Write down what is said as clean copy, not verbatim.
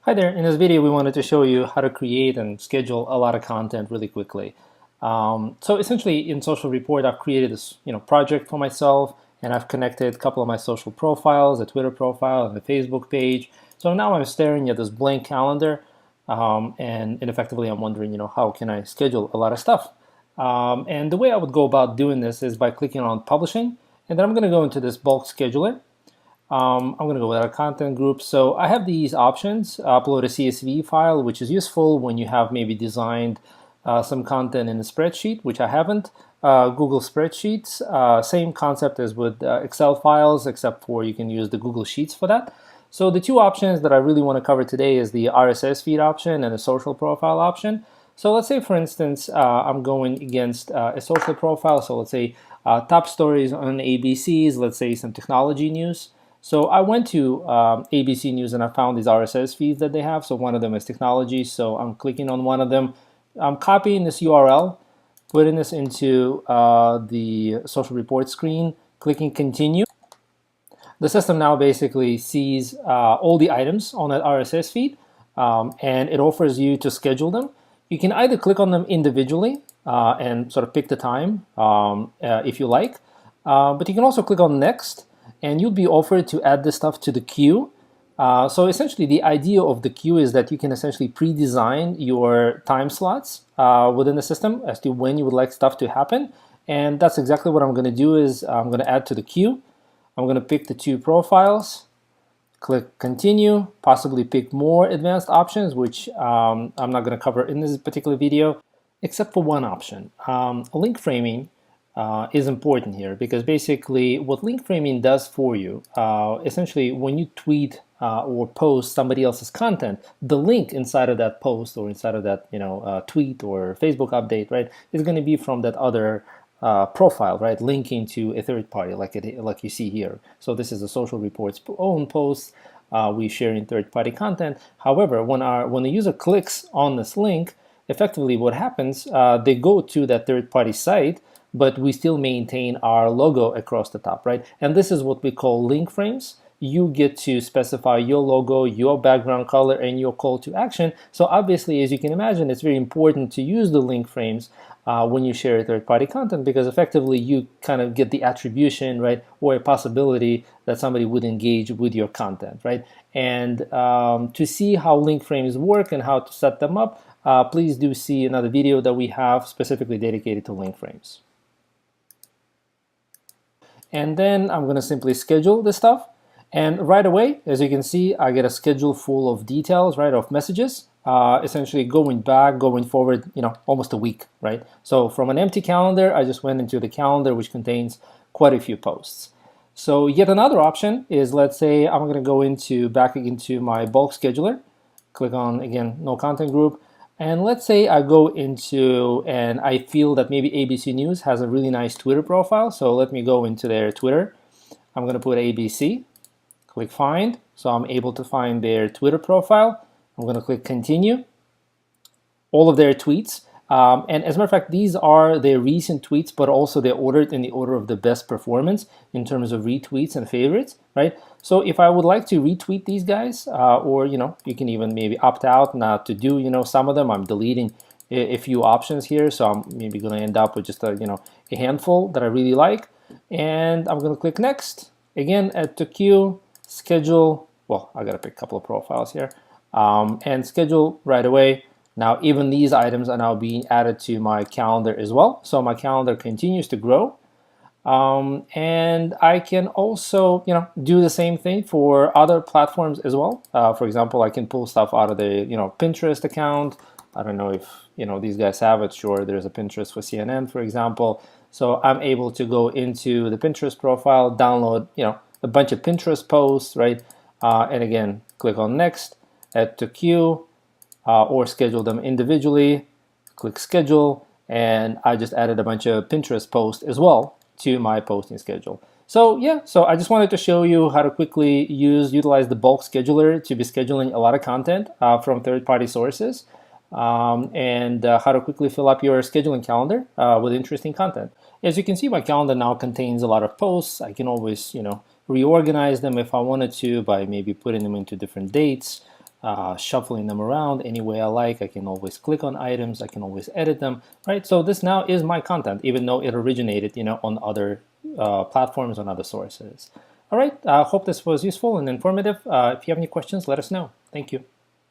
Hi there, in this video we wanted to show you how to create and schedule a lot of content really quickly. So essentially in SocialReport I've created this project for myself, and I've connected a couple of my social profiles, a Twitter profile and a Facebook page. So now I'm staring at this blank calendar, and effectively I'm wondering how can I schedule a lot of stuff. And the way I would go about doing this is by clicking on publishing, and then I'm going to go into this bulk scheduler. I'm going to go with our content group. So I have these options: upload a CSV file, which is useful when you have maybe designed some content in a spreadsheet, which I haven't. Google Spreadsheets, same concept as with Excel files, except for you can use the Google Sheets for that. So the two options that I really want to cover today is the RSS feed option and the social profile option. So let's say, for instance, I'm going against a social profile. So let's say top stories on ABCs, let's say some technology news. So I went to ABC News and I found these RSS feeds that they have. So one of them is technology. So I'm clicking on one of them. I'm copying this URL, putting this into the SocialReport screen, clicking continue. The system now basically sees all the items on that RSS feed, and it offers you to schedule them. You can either click on them individually and sort of pick the time if you like, but you can also click on next, and you'll be offered to add this stuff to the queue. So essentially the idea of the queue is that you can essentially pre-design your time slots within the system as to when you would like stuff to happen. And that's exactly what I'm going to do. Is I'm going to add to the queue. I'm going to pick the two profiles, click continue, possibly pick more advanced options, which I'm not going to cover in this particular video, except for one option. Link framing is important here, because basically what link framing does for you, essentially when you tweet or post somebody else's content, the link inside of that post or inside of that tweet or Facebook update, right, is going to be from that other profile, right, linking to a third party, like you see here. So this is a SocialReport's own post. We sharing third-party content. However, when the user clicks on this link, effectively what happens, they go to that third-party site, but we still maintain our logo across the top, right? And this is what we call link frames. You get to specify your logo, your background color, and your call to action. So obviously, as you can imagine, it's very important to use the link frames when you share third-party content, because effectively you kind of get the attribution, right, or a possibility that somebody would engage with your content, right? And to see how link frames work and how to set them up, please do see another video that we have specifically dedicated to link frames. And then I'm going to simply schedule this stuff. And right away, as you can see, I get a schedule full of details, right, of messages, essentially going back, going forward, almost a week, right? So from an empty calendar, I just went into the calendar, which contains quite a few posts. So yet another option is, let's say I'm going to go back into my bulk scheduler, click on, again, no content group. And let's say I go into, and I feel that maybe ABC News has a really nice Twitter profile. So let me go into their Twitter. I'm going to put ABC, click find. So I'm able to find their Twitter profile. I'm going to click continue. All of their tweets. And as a matter of fact, these are their recent tweets, but also they're ordered in the order of the best performance in terms of retweets and favorites, right? So if I would like to retweet these guys, or you can even maybe opt out not to do some of them. I'm deleting a few options here, so I'm maybe going to end up with just a handful that I really like, and I'm going to click next. Again, add to queue, schedule. Well, I got to pick a couple of profiles here, and schedule right away. Now, even these items are now being added to my calendar as well. So my calendar continues to grow. And I can also, do the same thing for other platforms as well. For example, I can pull stuff out of the, Pinterest account. I don't know if, these guys have it. Sure, there's a Pinterest for CNN, for example. So I'm able to go into the Pinterest profile, download, a bunch of Pinterest posts, right? And again, click on next, add to queue. Or schedule them individually, click schedule, and I just added a bunch of Pinterest posts as well to my posting schedule. So yeah, so I just wanted to show you how to quickly utilize the bulk scheduler to be scheduling a lot of content from third-party sources, and how to quickly fill up your scheduling calendar with interesting content. As you can see, my calendar now contains a lot of posts. I can always, reorganize them if I wanted to by maybe putting them into different dates. shuffling them around any way I like. I can always click on items. I can always edit them, right? So this now is my content, even though it originated, on other platforms, on other sources. All right, I hope this was useful and informative. If you have any questions, let us know. Thank you.